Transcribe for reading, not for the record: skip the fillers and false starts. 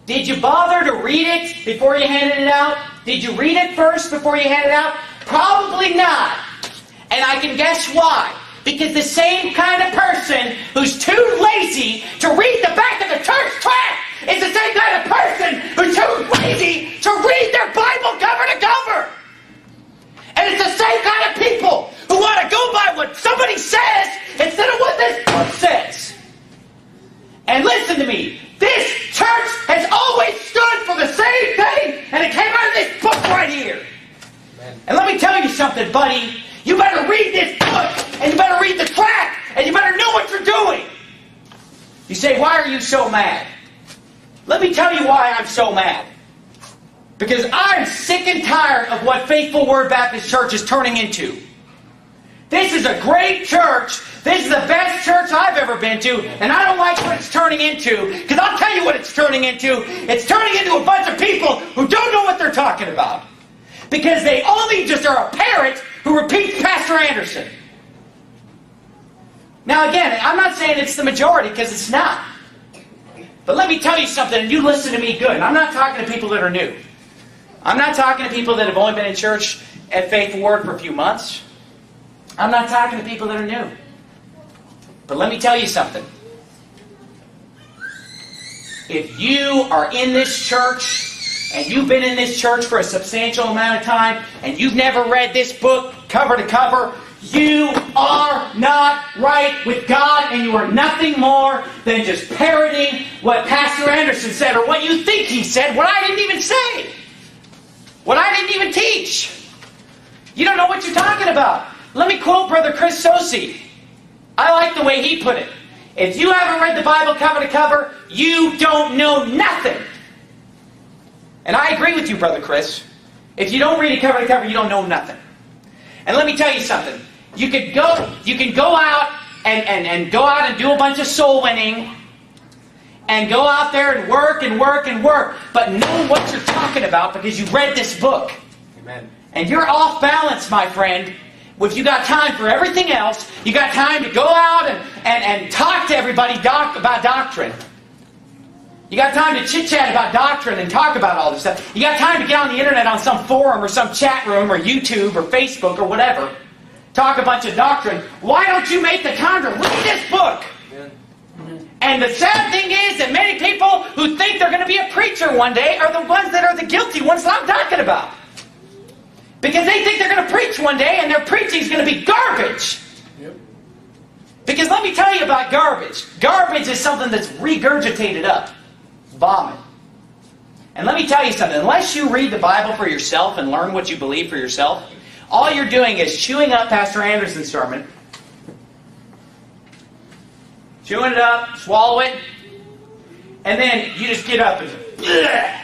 Did you bother to read it before you handed it out? Did you read it first before you handed it out? Probably not. And I can guess why. Because the same kind of person who's too lazy to read the back of the church tract is the same kind of person who's too lazy to read their Bible cover to cover. And it's the same kind of people who want to go by what somebody says instead of what this book says. And listen to me. This church has always stood for the same thing, and it came out of this book right here. Amen. And let me tell you something, buddy. You better read this book, and you better read the tract, and you better know what you're doing. You say, why are you so mad? Let me tell you why I'm so mad. Because I'm sick and tired of what Faithful Word Baptist Church is turning into. This is a great church. This is the best church I've ever been to, and I don't like what it's turning into, because I'll tell you what it's turning into. It's turning into a bunch of people who don't know what they're talking about. Because they only just are a parrot who repeats Pastor Anderson. Now again, I'm not saying it's the majority, because it's not. But let me tell you something, and you listen to me good. And I'm not talking to people that are new. I'm not talking to people that have only been in church at Faithful Word for a few months. I'm not talking to people that are new. But let me tell you something. If you are in this church, and you've been in this church for a substantial amount of time, and you've never read this book cover to cover, you are not right with God, and you are nothing more than just parroting what Pastor Anderson said, or what you think he said, what I didn't even say. What I didn't even teach. You don't know what you're talking about. Let me quote Brother Chris Sosi. I like the way he put it. If you haven't read the Bible cover to cover, you don't know nothing. And I agree with you, Brother Chris. If you don't read it cover to cover, you don't know nothing. And let me tell you something. You can go out and go out and do a bunch of soul winning, and go out there and work and work and work, but know what you're talking about because you read this book. Amen. And you're off balance, my friend. If you got time for everything else, you got time to go out and talk to everybody about doctrine. You got time to chit-chat about doctrine and talk about all this stuff. You got time to get on the internet on some forum or some chat room or YouTube or Facebook or whatever. Talk a bunch of doctrine. Why don't you make the time to read this book? Yeah. And the sad thing is that many people who think they're going to be a preacher one day are the ones that are the guilty ones that I'm talking about. Because they think they're going to preach one day and their preaching is going to be garbage. Yep. Because let me tell you about garbage. Garbage is something that's regurgitated up. Vomit. And let me tell you something. Unless you read the Bible for yourself and learn what you believe for yourself, all you're doing is chewing up Pastor Anderson's sermon. Chewing it up, swallow it, and then you just get up and bleh,